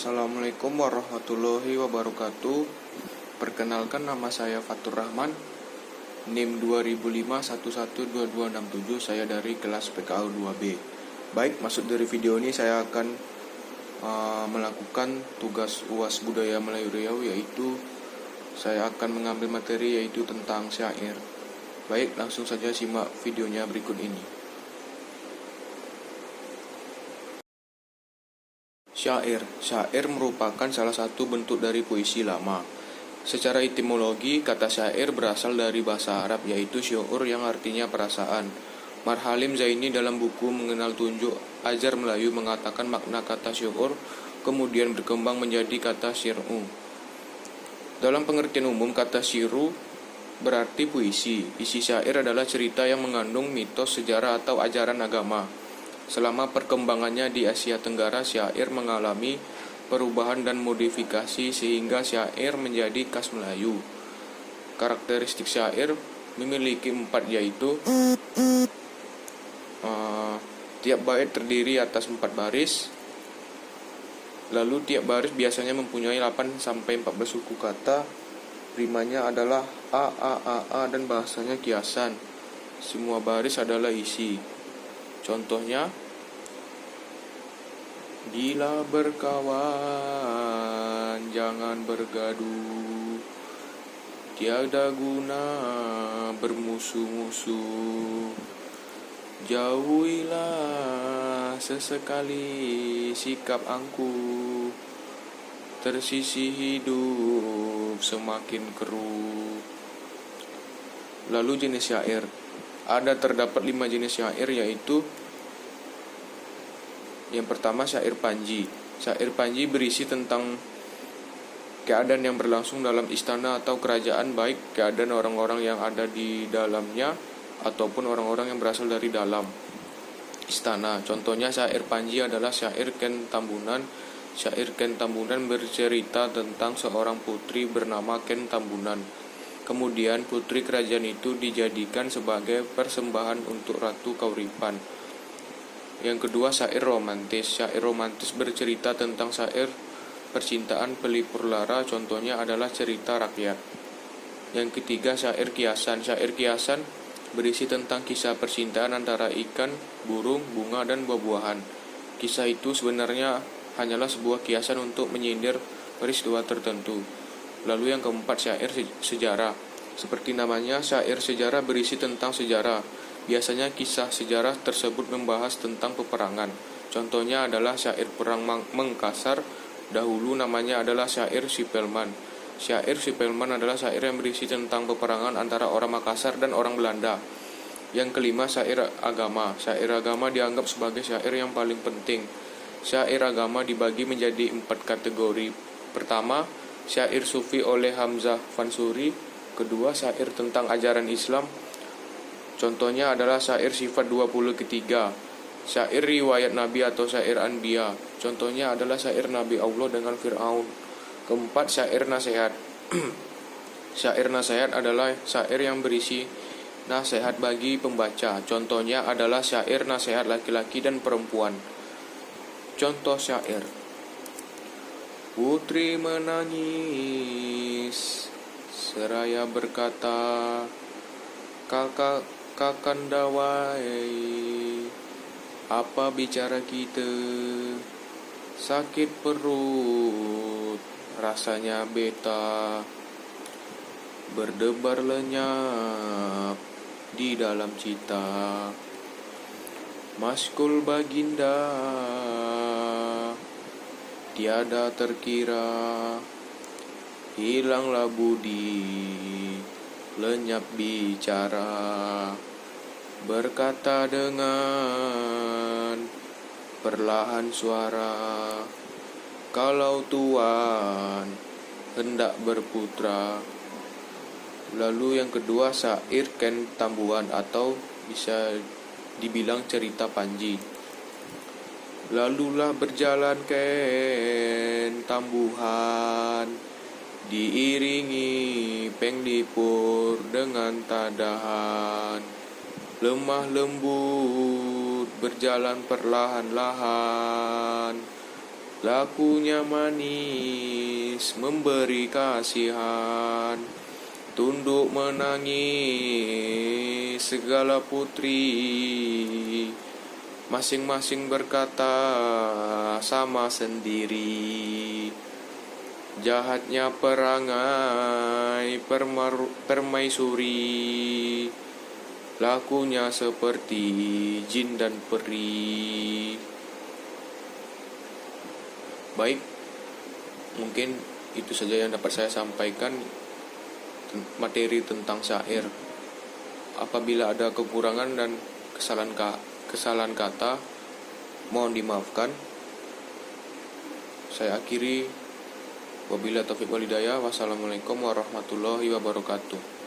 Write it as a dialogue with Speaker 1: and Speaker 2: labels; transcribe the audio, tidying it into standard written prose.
Speaker 1: Assalamualaikum warahmatullahi wabarakatuh. Perkenalkan, nama saya Fatur Rahman, NIM 2005112267. Saya dari kelas PKU 2B. Baik, maksud dari video ini saya akan melakukan tugas UAS Budaya Melayu Riau, yaitu saya akan mengambil materi yaitu tentang syair. Baik, langsung saja simak videonya berikut ini. Syair merupakan salah satu bentuk dari puisi lama. Secara etimologi, kata syair berasal dari bahasa Arab, yaitu syaur yang artinya perasaan. Marhalim Zaini dalam buku Mengenal Tunjuk Ajar Melayu mengatakan makna kata syaur kemudian berkembang menjadi kata syir'u. Dalam pengertian umum, kata syiru berarti puisi. Isi syair adalah cerita yang mengandung mitos, sejarah, atau ajaran agama. Selama perkembangannya di Asia Tenggara, syair mengalami perubahan dan modifikasi sehingga syair menjadi khas Melayu. Karakteristik syair memiliki 4, yaitu tiap bait terdiri atas 4 baris. Lalu tiap baris biasanya mempunyai 8-14 suku kata. Rimanya adalah a, dan bahasanya kiasan. Semua baris adalah isi. Contohnya, bila berkawan jangan bergaduh, tiada guna bermusuh-musuh, jauhilah sesekali sikap angkuh, tersisi hidup semakin keruh. Lalu jenis syair. Terdapat 5 jenis syair, yaitu yang pertama, syair panji. Syair panji berisi tentang keadaan yang berlangsung dalam istana atau kerajaan, baik keadaan orang-orang yang ada di dalamnya ataupun orang-orang yang berasal dari dalam istana. Contohnya syair panji adalah syair Ken Tambunan. Syair Ken Tambunan bercerita tentang seorang putri bernama Ken Tambunan. Kemudian putri kerajaan itu dijadikan sebagai persembahan untuk Ratu Kauripan. Yang kedua, syair romantis. Syair romantis bercerita tentang syair percintaan pelipur lara, contohnya adalah cerita rakyat. Yang ketiga, syair kiasan. Syair kiasan berisi tentang kisah percintaan antara ikan, burung, bunga, dan buah-buahan. Kisah itu sebenarnya hanyalah sebuah kiasan untuk menyindir peristiwa tertentu. Lalu yang keempat, syair sejarah. Seperti namanya, syair sejarah berisi tentang sejarah. Biasanya kisah sejarah tersebut membahas tentang peperangan. Contohnya adalah syair Perang Mengkasar. Dahulu namanya adalah syair Sipelman. Syair Sipelman adalah syair yang berisi tentang peperangan antara orang Makassar dan orang Belanda. Yang kelima, syair agama. Syair agama dianggap sebagai syair yang paling penting. Syair agama dibagi menjadi 4 kategori. Pertama, syair sufi oleh Hamzah Fansuri. Kedua, syair tentang ajaran Islam. Contohnya adalah syair sifat 20 ketiga. Syair riwayat Nabi atau syair Anbiya. Contohnya adalah syair Nabi Allah dengan Fir'aun. Keempat, syair nasihat. Syair nasihat adalah syair yang berisi nasihat bagi pembaca. Contohnya adalah syair nasihat laki-laki dan perempuan. Contoh syair. Putri menangis seraya berkata, Kakanda wai, apa bicara kita? Sakit perut, rasanya beta, berdebar lenyap di dalam cita. Maskul baginda tiada terkira, hilanglah budi, lenyap bicara, berkata dengan perlahan suara, kalau Tuan hendak berputra. Lalu yang kedua, syair Ken Tambuhan atau bisa dibilang cerita panji. Lalulah berjalan Ken Tambuhan, diiringi Peng Dipur dengan tadahan. lemah lembut berjalan perlahan-lahan, Lakunya manis, memberi kasihan, tunduk menangis segala putri, masing-masing berkata sama sendiri. Jahatnya perangai permaisuri, lakunya seperti jin dan peri. Baik, mungkin itu saja yang dapat saya sampaikan materi tentang syair. Apabila ada kekurangan dan kesalahan kata, mohon dimaafkan. Saya akhiri. Wabillahi taufiq wal hidayah. Wassalamualaikum warahmatullahi wabarakatuh.